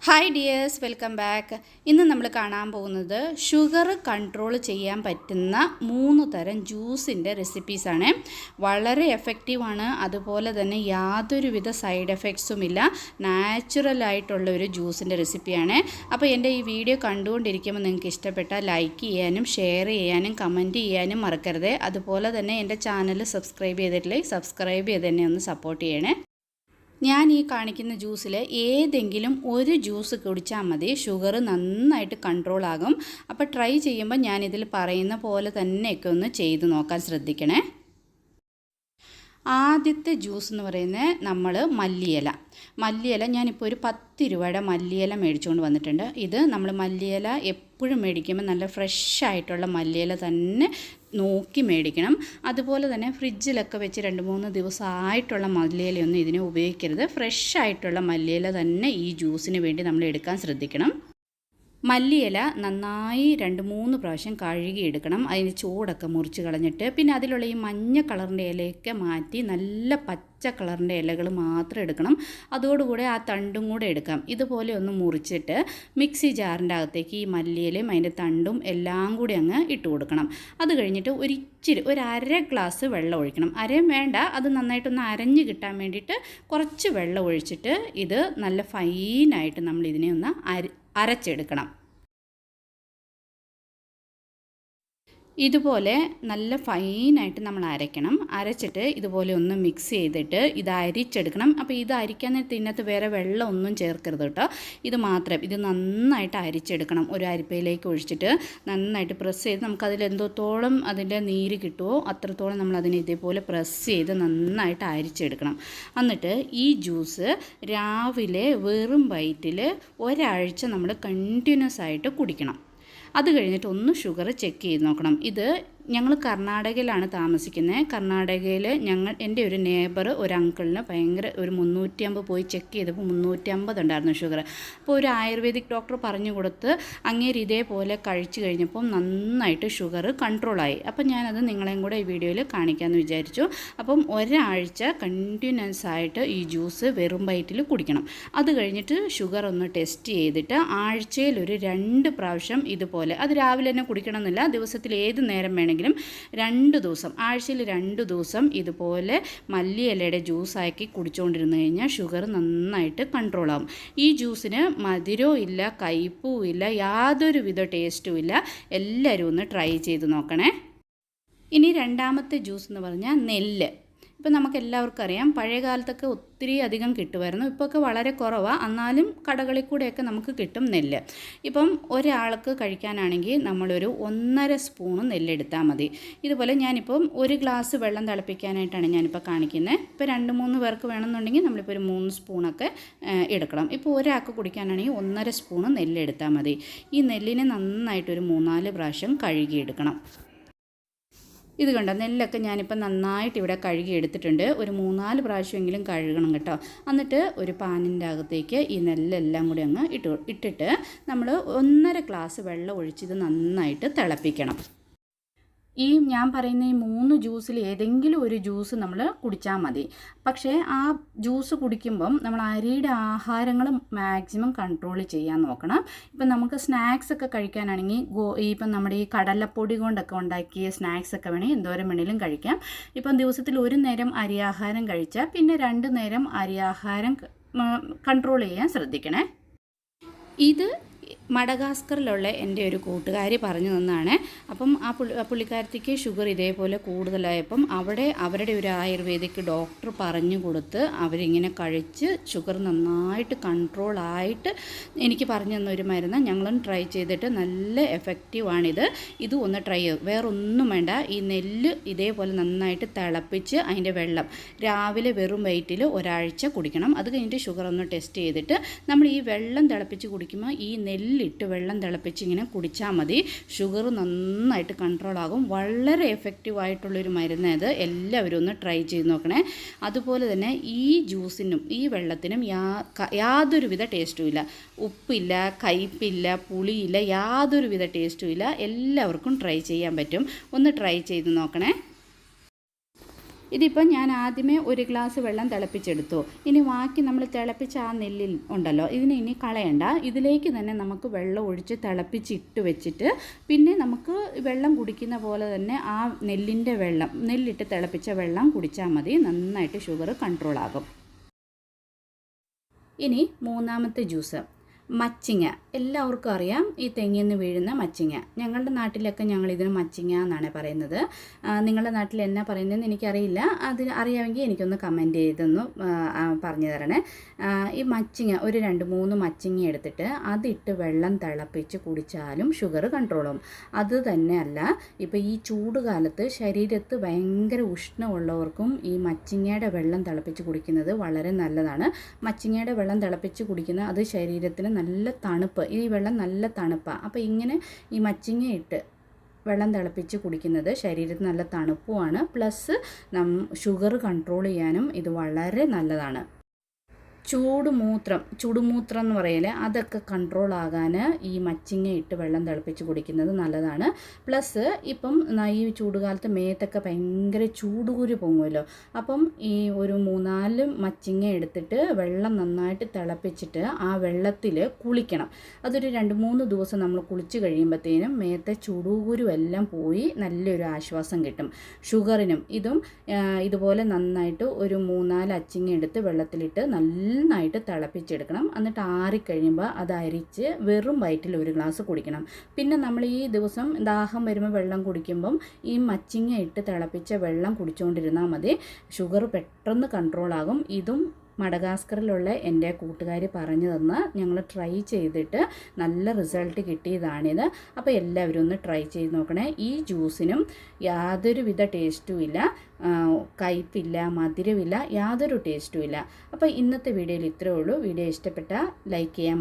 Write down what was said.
Hi dears, welcome back. ഇന്ന് നമ്മൾ കാണാൻ പോകുന്നത് ഷുഗർ കൺട്രോൾ ചെയ്യാൻ പറ്റുന്ന 3 തരം ജ്യൂസിൻ്റെ റെസിപ്പീസാണ്. വളരെ എഫക്റ്റീവാണ്, അതുപോലെ തന്നെ യാതൊരുവിധ സൈഡ് എഫക്ട്സുമില്ല. നാച്ചുറലായിട്ടുള്ള ഒരു ജ്യൂസിൻ്റെ റെസിപ്പിയാണ്. അപ്പോൾ എൻ്റെ ഈ വീഡിയോ കണ്ടുകൊണ്ടിരിക്കുമ്പോൾ നിങ്ങൾക്ക് ഇഷ്ടപ്പെട്ടാൽ ലൈക്ക് ചെയ്യാനും ഷെയർ ചെയ്യാനും കമൻറ്റ് ചെയ്യാനും മറക്കരുത്. അതുപോലെ തന്നെ എൻ്റെ ചാനൽ സബ്സ്ക്രൈബ് ചെയ്തിട്ടില്ലെങ്കിൽ സബ്സ്ക്രൈബ് ചെയ്ത് തന്നെ ഒന്ന് സപ്പോർട്ട് ചെയ്യണേ. ഞാൻ ഈ കാണിക്കുന്ന ജ്യൂസിൽ ഏതെങ്കിലും ഒരു ജ്യൂസ് കുടിച്ചാൽ മതി, ഷുഗർ നന്നായിട്ട് കൺട്രോൾ ആകും. അപ്പോൾ ട്രൈ ചെയ്യുമ്പോൾ ഞാനിതിൽ പറയുന്ന പോലെ തന്നെയൊക്കെ ഒന്ന് ചെയ്ത് നോക്കാൻ ശ്രദ്ധിക്കണേ. ആദ്യത്തെ ജ്യൂസ് എന്ന് പറയുന്നത് നമ്മൾ മല്ലിയില ഞാനിപ്പോൾ ഒരു 10 രൂപയുടെ മല്ലിയില മേടിച്ചുകൊണ്ട് വന്നിട്ടുണ്ട്. ഇത് നമ്മൾ മല്ലിയില എപ്പോഴും മേടിക്കുമ്പോൾ നല്ല ഫ്രഷ് ആയിട്ടുള്ള മല്ലിയില തന്നെ നോക്കി മേടിക്കണം. അതുപോലെ തന്നെ ഫ്രിഡ്ജിലൊക്കെ വെച്ച് 2-3 ദിവസമായിട്ടുള്ള മല്ലിയിലയൊന്നും ഇതിനെ ഉപയോഗിക്കരുത്. ഫ്രഷ് ആയിട്ടുള്ള മല്ലിയില തന്നെ ഈ ജ്യൂസിന് വേണ്ടി നമ്മൾ എടുക്കാൻ ശ്രദ്ധിക്കണം. മല്ലിയില നന്നായി 2-3 പ്രാവശ്യം കഴുകിയെടുക്കണം. അതിന് ചൂടൊക്കെ മുറിച്ച് കളഞ്ഞിട്ട് പിന്നെ അതിലുള്ള ഈ മഞ്ഞ കളറിൻ്റെ ഇലയൊക്കെ മാറ്റി നല്ല പച്ച കളറിൻ്റെ ഇലകൾ മാത്രം എടുക്കണം. അതോടുകൂടെ ആ തണ്ടും കൂടെ എടുക്കാം. ഇതുപോലെ ഒന്ന് മുറിച്ചിട്ട് മിക്സി ജാറിൻ്റെ അകത്തേക്ക് ഈ മല്ലിയിലയും അതിൻ്റെ തണ്ടും എല്ലാം കൂടി അങ്ങ് ഇട്ട് കൊടുക്കണം. അത് കഴിഞ്ഞിട്ട് ഒരു അര ഗ്ലാസ് വെള്ളം ഒഴിക്കണം. അരയും വേണ്ട, അത് നന്നായിട്ടൊന്ന് അരഞ്ഞ് കിട്ടാൻ വേണ്ടിയിട്ട് കുറച്ച് വെള്ളം ഒഴിച്ചിട്ട് ഇത് നല്ല ഫൈനായിട്ട് നമ്മൾ ഇതിനെ ഒന്ന് അരച്ചെടുക്കണം. ഇതുപോലെ നല്ല ഫൈനായിട്ട് നമ്മൾ അരയ്ക്കണം. അരച്ചിട്ട് ഇതുപോലെ ഒന്ന് മിക്സ് ചെയ്തിട്ട് ഇത് അരിച്ചെടുക്കണം. അപ്പോൾ ഇത് അരിക്കാൻ നേരത്തെ ഇതിനകത്ത് വേറെ വെള്ളം ഒന്നും ചേർക്കരുത് കേട്ടോ. ഇത് നന്നായിട്ട് അരിച്ചെടുക്കണം. ഒരു അരിപ്പയിലേക്ക് ഒഴിച്ചിട്ട് നന്നായിട്ട് പ്രസ് ചെയ്ത് നമുക്കതിൽ എന്തോത്തോളം അതിൻ്റെ നീര് കിട്ടുമോ അത്രത്തോളം നമ്മൾ അതിനെ ഇതേപോലെ പ്രസ് ചെയ്ത് നന്നായിട്ട് അരിച്ചെടുക്കണം. എന്നിട്ട് ഈ ജ്യൂസ് രാവിലെ വെറും വയറ്റിൽ ഒരാഴ്ച നമ്മൾ കണ്ടിന്യൂസ് ആയിട്ട് കുടിക്കണം. അത് കഴിഞ്ഞിട്ട് ഒന്ന് ഷുഗർ ചെക്ക് ചെയ്ത് നോക്കണം. ഇത് ഞങ്ങൾ കർണാടകയിലാണ് താമസിക്കുന്നത്. കർണാടകയിൽ എൻ്റെ ഒരു നെയ്ബർ ഒരു അങ്കിളിന് ഭയങ്കര ഒരു 350 പോയി ചെക്ക് ചെയ്തപ്പോൾ 350 ഉണ്ടായിരുന്നു ഷുഗർ. അപ്പോൾ ഒരു ആയുർവേദിക് ഡോക്ടർ പറഞ്ഞു കൊടുത്ത് അങ്ങേര് ഇതേപോലെ കഴിച്ചു കഴിഞ്ഞപ്പോൾ നന്നായിട്ട് ഷുഗർ കൺട്രോളായി. അപ്പം ഞാനത് നിങ്ങളെയും കൂടെ ഈ വീഡിയോയിൽ കാണിക്കാമെന്ന് വിചാരിച്ചു. അപ്പം ഒരാഴ്ച കണ്ടിന്യൂസ് ആയിട്ട് ഈ ജ്യൂസ് വെറും വയറ്റിൽ കുടിക്കണം. അത് കഴിഞ്ഞിട്ട് ഷുഗർ ഒന്ന് ടെസ്റ്റ് ചെയ്തിട്ട് ആഴ്ചയിൽ ഒരു 2 പ്രാവശ്യം ഇതുപോലെ, അത് രാവിലെ തന്നെ കുടിക്കണമെന്നില്ല, ദിവസത്തിൽ ഏത് നേരം വേണമെങ്കിലും 2 ദിവസം, ആഴ്ചയിൽ 2 ദിവസം ഇതുപോലെ മല്ലിയിലയുടെ ജ്യൂസാക്കി കുടിച്ചുകൊണ്ടിരുന്നു കഴിഞ്ഞാൽ ഷുഗർ നന്നായിട്ട് കൺട്രോൾ ആകും. ഈ ജ്യൂസിന് മധുരവും ഇല്ല, കയ്പും ഇല്ല, യാതൊരുവിധ ടേസ്റ്റും ഇല്ല. എല്ലാവരും ഒന്ന് ട്രൈ ചെയ്ത് നോക്കണേ. ഇനി രണ്ടാമത്തെ ജ്യൂസ് എന്ന് പറഞ്ഞാൽ നെല്ല്. ഇപ്പം നമുക്ക് എല്ലാവർക്കും അറിയാം, പഴയ കാലത്തൊക്കെ ഒത്തിരി അധികം കിട്ടുമായിരുന്നു. ഇപ്പോഴൊക്കെ വളരെ കുറവാണ്, എന്നാലും കടകളിൽ കൂടെയൊക്കെ നമുക്ക് കിട്ടും നെല്ല്. ഇപ്പം ഒരാൾക്ക് കഴിക്കാനാണെങ്കിൽ നമ്മളൊരു 1.5 സ്പൂണ് നെല്ലെടുത്താൽ മതി. ഇതുപോലെ ഞാനിപ്പം 1 ഗ്ലാസ് വെള്ളം തിളപ്പിക്കാനായിട്ടാണ് ഞാനിപ്പോൾ കാണിക്കുന്നത്. ഇപ്പോൾ 2-3 പേർക്ക് വേണമെന്നുണ്ടെങ്കിൽ നമ്മളിപ്പോൾ ഒരു 3 സ്പൂണൊക്കെ എടുക്കണം. ഇപ്പോൾ ഒരാൾക്ക് കുടിക്കാനാണെങ്കിൽ 1.5 സ്പൂണ് നെല്ലെടുത്താൽ മതി. ഈ നെല്ലിനെ നന്നായിട്ടൊരു 3-4 പ്രാവശ്യം കഴുകിയെടുക്കണം. ഇത് കണ്ടോ, നെല്ലൊക്കെ ഞാനിപ്പോൾ നന്നായിട്ട് ഇവിടെ കഴുകി എടുത്തിട്ടുണ്ട്. ഒരു 3-4 പ്രാവശ്യമെങ്കിലും കഴുകണം കേട്ടോ. എന്നിട്ട് ഒരു പാനിൻ്റെ അകത്തേക്ക് ഈ നെല്ലെല്ലാം കൂടി അങ്ങ് ഇട്ടിട്ട് നമ്മൾ 1.5 ഗ്ലാസ് വെള്ളം ഒഴിച്ചിത് നന്നായിട്ട് തിളപ്പിക്കണം. ഈ ഞാൻ പറയുന്ന ഈ 3 ജ്യൂസിൽ ഏതെങ്കിലും ഒരു ജ്യൂസ് നമ്മൾ കുടിച്ചാൽ മതി. പക്ഷേ ആ ജ്യൂസ് കുടിക്കുമ്പം നമ്മൾ അരിയുടെ ആഹാരങ്ങൾ മാക്സിമം കൺട്രോൾ ചെയ്യാൻ നോക്കണം. ഇപ്പം നമുക്ക് സ്നാക്സ് ഒക്കെ കഴിക്കാനാണെങ്കിൽ ഇപ്പം നമ്മുടെ ഈ കടലപ്പൊടി കൊണ്ടൊക്കെ ഉണ്ടാക്കിയ സ്നാക്സ് ഒക്കെ വേണമെങ്കിൽ എന്തോരം വേണമെങ്കിലും കഴിക്കാം. ഇപ്പം ദിവസത്തിൽ 1 നേരം അരിയാഹാരം കഴിച്ചാൽ പിന്നെ 2 നേരം അരിയാഹാരം കൺട്രോൾ ചെയ്യാൻ ശ്രദ്ധിക്കണേ. ഇത് മഡഗാസ്കറിലുള്ള എൻ്റെ ഒരു കൂട്ടുകാരി പറഞ്ഞു തന്നാണ്. അപ്പം ആ പുള്ളിക്കാരത്തിക്ക് ഷുഗർ ഇതേപോലെ കൂടുതലായപ്പം അവരുടെ ഒരു ആയുർവേദിക് ഡോക്ടർ പറഞ്ഞു കൊടുത്ത് അവരിങ്ങനെ കഴിച്ച് ഷുഗർ നന്നായിട്ട് കൺട്രോളായിട്ട് എനിക്ക് പറഞ്ഞു തന്നൊരു മരുന്ന്. ഞങ്ങളും ട്രൈ ചെയ്തിട്ട് നല്ല എഫക്റ്റീവാണിത്. ഇത് ഒന്ന് ട്രൈ ചെയ്യും. വേറൊന്നും വേണ്ട, ഈ നെല്ല് ഇതേപോലെ നന്നായിട്ട് തിളപ്പിച്ച് അതിൻ്റെ വെള്ളം രാവിലെ വെറും വയറ്റിൽ ഒരാഴ്ച കുടിക്കണം. അത് കഴിഞ്ഞിട്ട് ഷുഗർ ഒന്ന് ടെസ്റ്റ് ചെയ്തിട്ട് നമ്മൾ ഈ വെള്ളം തിളപ്പിച്ച് കുടിക്കുമ്പോൾ ഈ നെല്ലിട്ട് വെള്ളം തിളപ്പിച്ച് ഇങ്ങനെ കുടിച്ചാൽ മതി. ഷുഗർ നന്നായിട്ട് കൺട്രോൾ ആകും. വളരെ എഫക്റ്റീവായിട്ടുള്ളൊരു മരുന്ന് ഇത്. എല്ലാവരും ഒന്ന് ട്രൈ ചെയ്ത് നോക്കണേ. അതുപോലെ തന്നെ ഈ ജ്യൂസിനും ഈ വെള്ളത്തിനും യാതൊരുവിധ ടേസ്റ്റും ഇല്ല. ഉപ്പില്ല, കയ്പില്ല, പുളിയില്ല, യാതൊരുവിധ ടേസ്റ്റും ഇല്ല. എല്ലാവർക്കും ട്രൈ ചെയ്യാൻ പറ്റും. ഒന്ന് ട്രൈ ചെയ്ത് നോക്കണേ. ഇതിപ്പോൾ ഞാൻ ആദ്യമേ ഒരു ഗ്ലാസ് വെള്ളം തിളപ്പിച്ചെടുത്തു. ഇനി ബാക്കി നമ്മൾ തിളപ്പിച്ച ആ നെല്ലിൽ ഉണ്ടല്ലോ, ഇതിനെ ഇനി കളയണ്ട. ഇതിലേക്ക് തന്നെ നമുക്ക് വെള്ളം ഒഴിച്ച് തിളപ്പിച്ചിട്ട് വെച്ചിട്ട് പിന്നെ നമുക്ക് വെള്ളം കുടിക്കുന്ന പോലെ തന്നെ ആ നെല്ലിട്ട് തിളപ്പിച്ച വെള്ളം കുടിച്ചാൽ മതി. നന്നായിട്ട് ഷുഗർ കൺട്രോൾ ആകും. ഇനി മൂന്നാമത്തെ ജ്യൂസ് മച്ചിങ്ങ. എല്ലാവർക്കും അറിയാം ഈ തെങ്ങിൽ നിന്ന് വീഴുന്ന മച്ചിങ്ങ. ഞങ്ങളുടെ നാട്ടിലൊക്കെ ഞങ്ങളിതിന് മച്ചിങ്ങ എന്നാണ് പറയുന്നത്. നിങ്ങളുടെ നാട്ടിൽ എന്നാ പറയുന്നതെന്ന് എനിക്കറിയില്ല. അതിന് അറിയാമെങ്കിൽ എനിക്കൊന്ന് കമൻറ്റ് ചെയ്തൊന്ന് പറഞ്ഞു തരണേ. ഈ മച്ചിങ്ങ ഒരു 2-3 മച്ചിങ്ങ എടുത്തിട്ട് അതിട്ട് വെള്ളം തിളപ്പിച്ച് കുടിച്ചാലും ഷുഗർ കൺട്രോളും. അത് തന്നെയല്ല, ഇപ്പോൾ ഈ ചൂട് കാലത്ത് ശരീരത്ത് ഭയങ്കര ഉഷ്ണമുള്ളവർക്കും ഈ മച്ചിങ്ങയുടെ വെള്ളം തിളപ്പിച്ച് കുടിക്കുന്നത് വളരെ നല്ലതാണ്. മച്ചിങ്ങയുടെ വെള്ളം തിളപ്പിച്ച് കുടിക്കുന്നത് അത് ശരീരത്തിന് നല്ല തണുപ്പ്, ഈ വെള്ളം നല്ല തണുപ്പാണ്. അപ്പോൾ ഇങ്ങനെ ഈ മച്ചിങ്ങ ഇട്ട് വെള്ളം തിളപ്പിച്ച് കുടിക്കുന്നത് ശരീരത്തിന് നല്ല തണുപ്പുമാണ്. പ്ലസ് ഷുഗർ കൺട്രോൾ ചെയ്യാനും ഇത് വളരെ നല്ലതാണ്. ചുടുമൂത്രം എന്ന് പറയല്, അതൊക്കെ കൺട്രോൾ ആകാൻ ഈ മച്ചിങ്ങ ഇട്ട് വെള്ളം തിളപ്പിച്ച് കുടിക്കുന്നത് നല്ലതാണ്. പ്ലസ് ഇപ്പം ഈ ചൂടുകാലത്ത് മേത്തൊക്കെ ഭയങ്കര ചൂടുകുരു പൊങ്ങുമല്ലോ. അപ്പം ഈ ഒരു 3-4 മച്ചിങ്ങ എടുത്തിട്ട് വെള്ളം നന്നായിട്ട് തിളപ്പിച്ചിട്ട് ആ വെള്ളത്തിൽ കുളിക്കണം. അതൊരു 2-3 ദിവസം നമ്മൾ കുളിച്ച് കഴിയുമ്പോഴത്തേനും മേത്തെ ചൂടുകുരു എല്ലാം പോയി നല്ലൊരു ആശ്വാസം കിട്ടും. ഷുഗറിനും ഇതുപോലെ നന്നായിട്ട് ഒരു 3-4 അച്ചിങ്ങ എടുത്ത് വെള്ളത്തിലിട്ട് നന്നായിട്ട് തിളപ്പിച്ചെടുക്കണം. എന്നിട്ട് ആറിക്കഴിയുമ്പോൾ അത് അരിച്ച് വെറും വയറ്റിൽ ഒരു ഗ്ലാസ് കുടിക്കണം. പിന്നെ നമ്മൾ ഈ ദിവസം ദാഹം വരുമ്പോൾ വെള്ളം കുടിക്കുമ്പം ഈ മച്ചിങ്ങ ഇട്ട് തിളപ്പിച്ച വെള്ളം കുടിച്ചുകൊണ്ടിരുന്നാൽ മതി. ഷുഗർ പെട്ടെന്ന് കൺട്രോൾ ആകും. ഇതും മഡഗാസ്കറിലുള്ള എൻ്റെ കൂട്ടുകാർ പറഞ്ഞു തന്ന് ഞങ്ങൾ ട്രൈ ചെയ്തിട്ട് നല്ല റിസൾട്ട് കിട്ടിയതാണിത്. അപ്പോൾ എല്ലാവരും ഒന്ന് ട്രൈ ചെയ്ത് നോക്കണേ. ഈ ജ്യൂസിനും യാതൊരുവിധ ടേസ്റ്റും ഇല്ല, കയ്പില്ല, മധുരമില്ല, യാതൊരു ടേസ്റ്റും ഇല്ല. അപ്പോൾ ഇന്നത്തെ വീഡിയോയിൽ ഇത്രയേ ഉള്ളൂ. വീഡിയോ ഇഷ്ടപ്പെട്ടാൽ ലൈക്ക് ചെയ്യാൻ